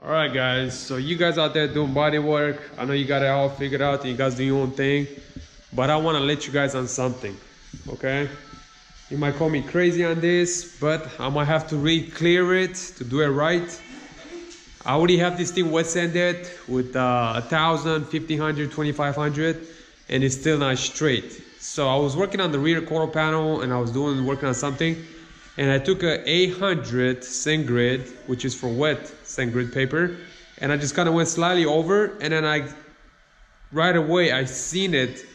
All right, guys, so you guys out there doing body work, I know you got it all figured out and you guys do your own thing, but I want to let you guys on something. Okay, you might call me crazy on this, but I might have to re-clear it to do it right. I already have this thing wet sanded with 1,000, 1,500, 2,500, and it's still not straight. So I was working on the rear quarter panel and I was working on something, and I took a 800 sand grid, which is for wet sand grid paper, and I just kind of went slightly over, and then right away I seen it,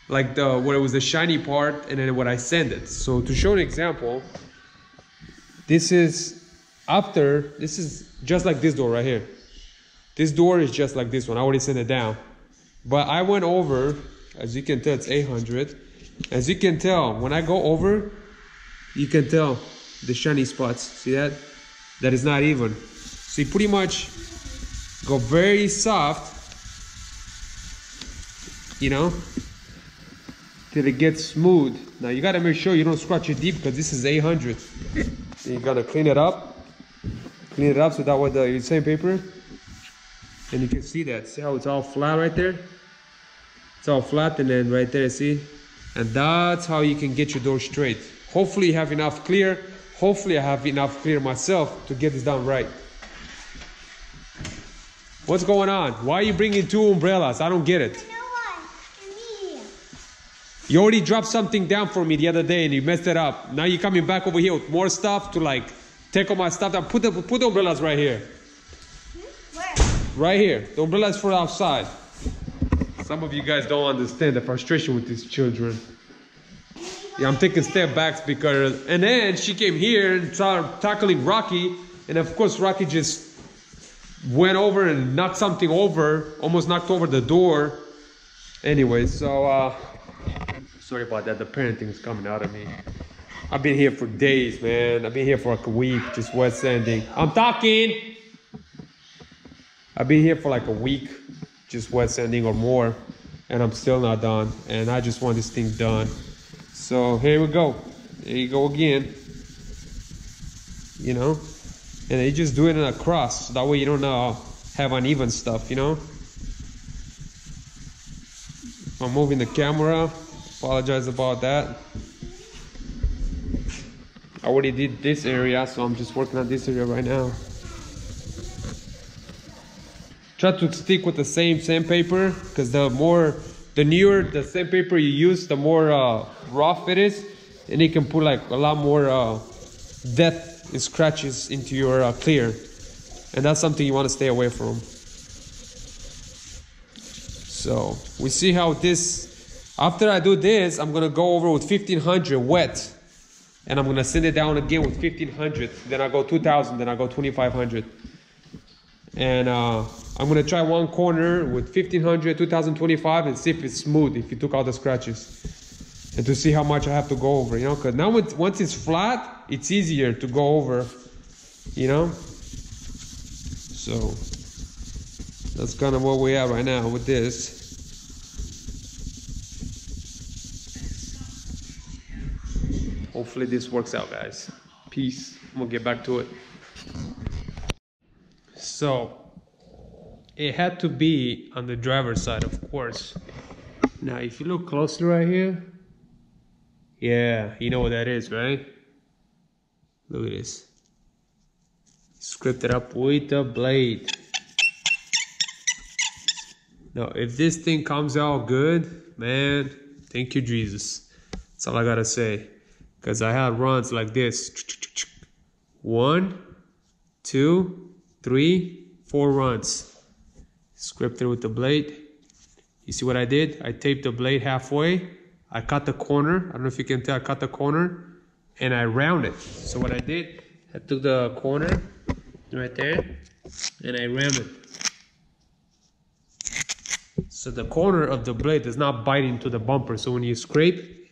like where it was the shiny part, and then what I sanded. So to show an example, this is just like this door right here. This door is just like this one. I already sanded it down, but I went over. As you can tell, it's 800. As you can tell, when I go over, you can tell the shiny spots. See that? That is not even. So you pretty much go very soft, you know, till it gets smooth. Now you gotta make sure you don't scratch it deep because this is 800. You gotta clean it up so that way the sandpaper, and you can see that. See how it's all flat right there? It's all flat, and then right there, see? And that's how you can get your door straight. Hopefully you have enough clear. Hopefully I have enough clear myself to get this done right. What's going on? Why are you bringing two umbrellas? I don't get it. You know what? Me. You already dropped something down for me the other day and you messed it up. Now you're coming back over here with more stuff to like take all my stuff down. Put the umbrellas right here. Where? Right here. The umbrellas for outside. Some of you guys don't understand the frustration with these children. Yeah, I'm taking step backs because, and then she came here and started tackling Rocky, and of course Rocky just went over and knocked something over, almost knocked over the door. Anyway, so sorry about that. The parenting is coming out of me. I've been here for days, man. I've been here for like a week, just wet sanding. I'm talking. I've been here for like a week, just wet sanding or more, and I'm still not done. And I just want this thing done. So here we go. There you go again. You know, and you just do it in a cross. That way you don't have uneven stuff, you know. I'm moving the camera. Apologize about that. I already did this area, so I'm just working on this area right now. Try to stick with the same sandpaper, because the newer the sandpaper you use, the more rough it is, and it can put like a lot more depth and scratches into your clear, and that's something you want to stay away from. So we see how this, after I do this, I'm gonna go over with 1,500 wet, and I'm gonna send it down again with 1,500, then I go 2,000, then I go 2,500, and I'm gonna try one corner with 1,500, 2,025, and see if it's smooth, if you took out the scratches, and to see how much I have to go over, you know, because now once it's flat, it's easier to go over, you know. So that's kind of what we have right now with this. Hopefully this works out, guys. Peace. I'm gonna get back to it. So it had to be on the driver's side, of course. Now, if you look closely right here, yeah, you know what that is, right? Look at this. Scripted up with the blade. Now, if this thing comes out good, man, thank you, Jesus. That's all I gotta say. Because I had runs like this. 1, 2, 3, 4 runs. Scripted with the blade. You see what I did? I taped the blade halfway. I cut the corner. I don't know if you can tell, I cut the corner. And I rounded. So what I did, I took the corner right there and I rammed it. So the corner of the blade does not bite into the bumper. So when you scrape,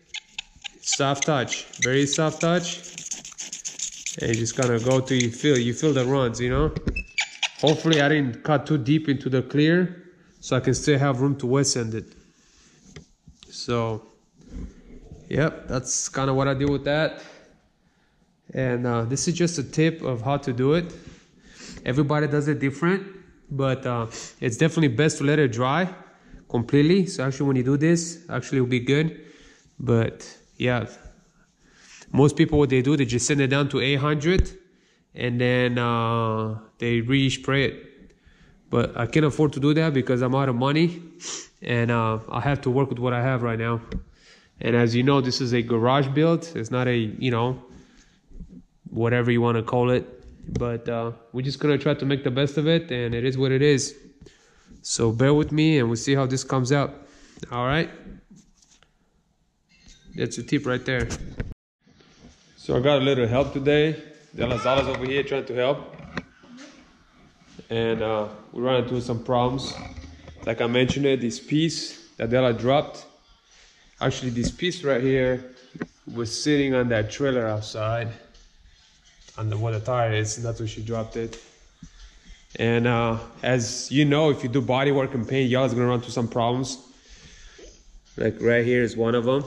soft touch, very soft touch. And you just kind of go till you feel the runs, you know. Hopefully I didn't cut too deep into the clear, so I can still have room to wet sand it. So, yep, that's kind of what I do with that. And this is just a tip of how to do it. Everybody does it different, but it's definitely best to let it dry completely. So actually when you do this, actually it will be good. But yeah, most people, what they do, they just send it down to 800 and then they re-spray it. But I can't afford to do that because I'm out of money, and I have to work with what I have right now. And as you know, this is a garage build. It's not a, you know, whatever you want to call it. But we're just going to try to make the best of it, and it is what it is. So bear with me and we'll see how this comes out. All right. That's a tip right there. So I got a little help today. Dela's over here trying to help. And we ran into some problems. Like I mentioned it, this piece that Della dropped. Actually, this piece right here was sitting on that trailer outside. On where the tire is, and that's where she dropped it. And as you know, if you do body work and paint, y'all is gonna run into some problems. Like right here is one of them.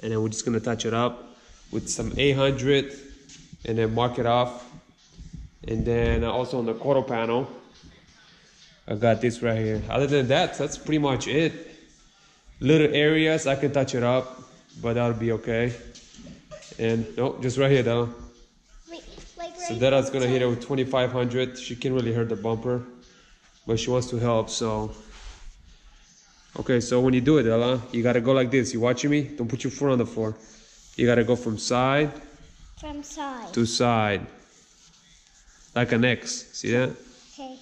And then we're just gonna touch it up with some 800 and then mark it off. And then also on the quarter panel, I got this right here. Other than that, that's pretty much it. Little areas, I can touch it up, but that'll be okay. And no, just right here though. So Dada's gonna hit it with 2500. She can't really hurt the bumper, but she wants to help, so. Okay, so when you do it, Della, you gotta go like this. You watching me? Don't put your foot on the floor. You gotta go from side. From side. To side. Like an X. See that? Okay.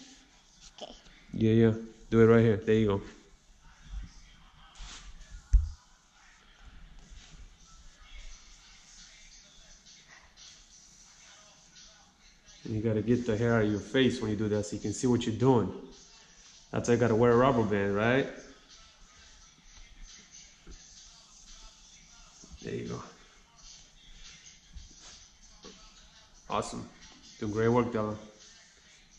Okay. Yeah, yeah. Do it right here. There you go. And you gotta get the hair out of your face when you do that so you can see what you're doing. That's why you gotta wear a rubber band, right? There you go. Awesome. Doing great work, Della.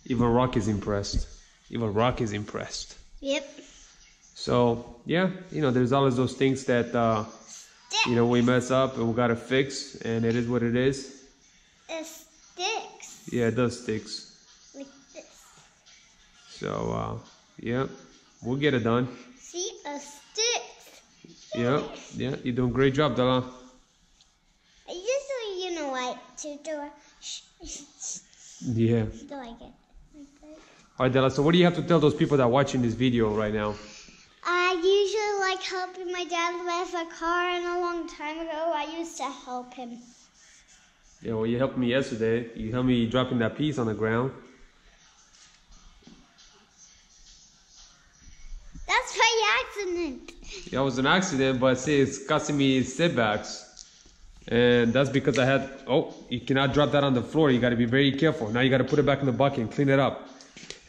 Even Rock is impressed. Even Rock is impressed. Yep. So, yeah, you know, there's always those things that, you know, we mess up and we gotta fix, and it is what it is. It sticks. Yeah, it does sticks. Like this. So, yeah, we'll get it done. See, a stick. Yeah, yeah, you're doing a great job, Della. I just so you know what to do. Yeah. Do I get like that? All right, Della, so what do you have to tell those people that are watching this video right now? I usually like helping my dad with a car, and a long time ago I used to help him. Yeah, well, you helped me yesterday. You helped me dropping that piece on the ground. That's my accident. Yeah, it was an accident, but see, it's costing me setbacks. And that's because I had, oh, you cannot drop that on the floor. You got to be very careful. Now you got to put it back in the bucket and clean it up.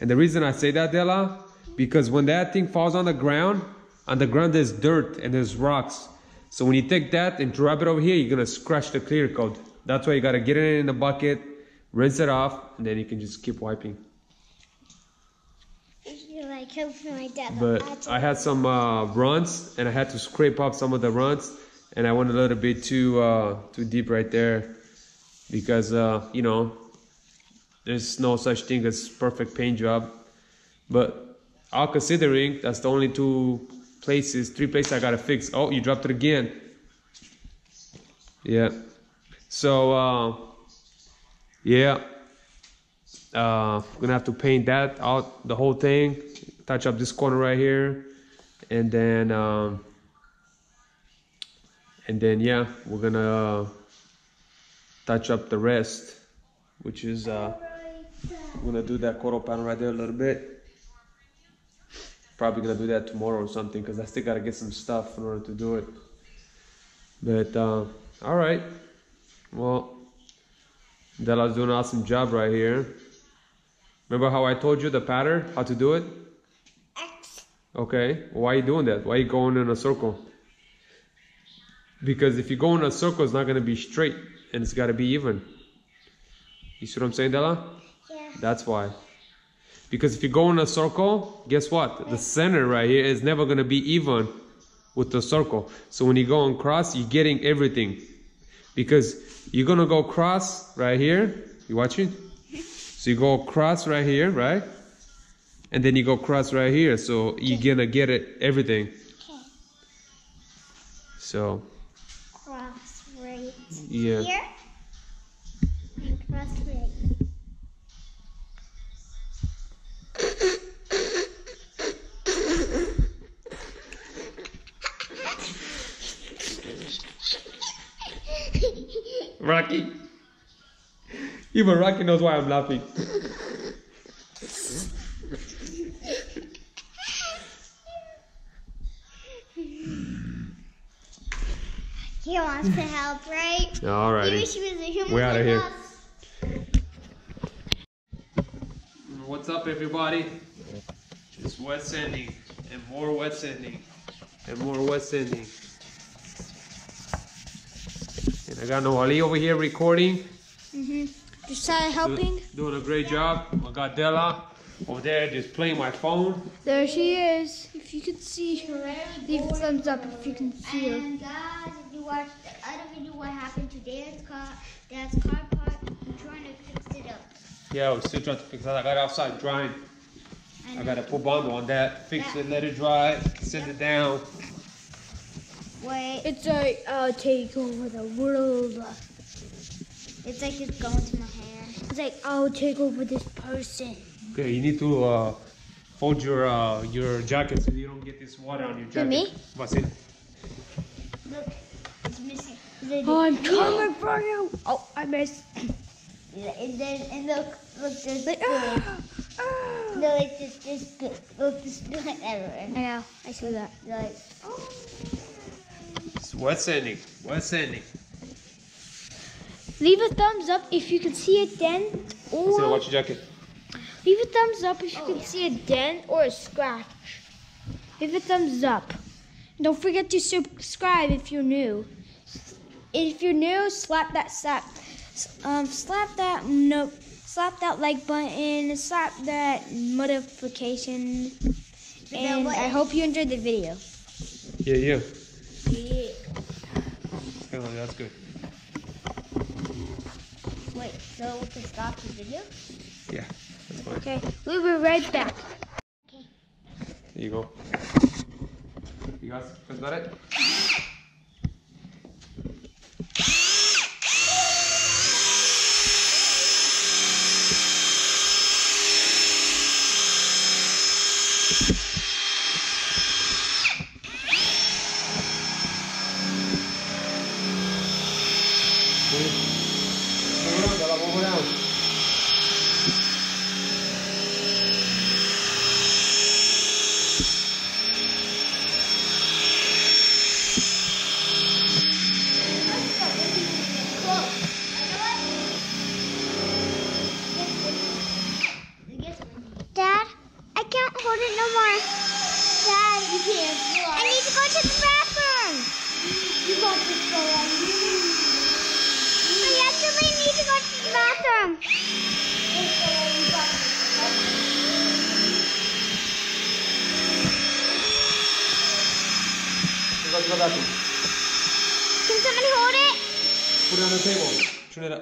And the reason I say that, Della, because when that thing falls on the ground there's dirt and there's rocks. So when you take that and drop it over here, you're going to scratch the clear coat. That's why you got to get it in the bucket, rinse it off, and then you can just keep wiping. You like helping my dad. But I had some runs, and I had to scrape up some of the runs, and I went a little bit too deep right there, because you know, there's no such thing as perfect paint job. But all considering, that's the only three places I gotta fix. Oh, you dropped it again. Yeah. So yeah, gonna have to paint that out, the whole thing, touch up this corner right here, and then yeah, we're gonna touch up the rest, which is I'm gonna do that quarter panel right there a little bit. Probably gonna do that tomorrow or something, because I still gotta get some stuff in order to do it. But all right, well, Della's doing an awesome job right here. Remember how I told you the pattern, how to do it? X. Okay, well, why are you doing that? Why are you going in a circle? Because if you go in a circle, it's not gonna be straight, and it's gotta be even. You see what I'm saying, Della? Yeah. That's why. Because if you go in a circle, guess what? The center right here is never gonna be even with the circle. So when you go on cross, you're getting everything. Because you're gonna go cross right here. You watching? So you go across right here, right? And then you go across right here, so you're gonna get it, everything. Okay. So. Cross right Yeah. here. And cross right. Rocky. Even Rocky knows why I'm laughing. He wants to help, right? Alrighty. We're out of here. What's up, everybody? Just wet sanding and more wet sanding and more wet sanding. And I got Noali over here recording. Just helping. Doing a great job. I got Della over there just playing my phone. There she is. If you can see her, leave a thumbs up if you can see her. And guys, if you watched the other video, what happened to Dad's car part, I'm trying to fix it up. Yeah, I was still trying to fix that. I got it outside drying. I got to put bond on that, fix it, let it dry, send it down. Wait. It's like, I'll take over the world. It's like it's going to my hair. It's like, I'll take over this person. Okay, you need to hold your jacket so you don't get this water on your jacket. Me? Vasile. Look, it's missing. Oh, I'm coming for you. Oh, I missed. And look, there's Like, no, like this good. Look, this good everywhere. I know, I see that. Like, It's wet sanding, wet sanding. Leave a thumbs up if you can see a dent Vasile, or... watch your jacket. Leave a thumbs up if you can see a dent or a scratch. Leave a thumbs up. Don't forget to subscribe if you're new. If you're new, slap that like button, slap that notification, and I hope you enjoyed the video. Yeah. yeah. Oh, that's good. Wait, so we can stop the video? Yeah, that's fine. Okay, we'll be right back. Okay. There you go. You guys, that's not it? Move around. Dad, I can't hold it no more. Dad, you can't. I need to go to the bathroom. You got to go on. I actually need to go to the bathroom. Go to the bathroom. Can somebody hold it? Put it on the table. Turn it up.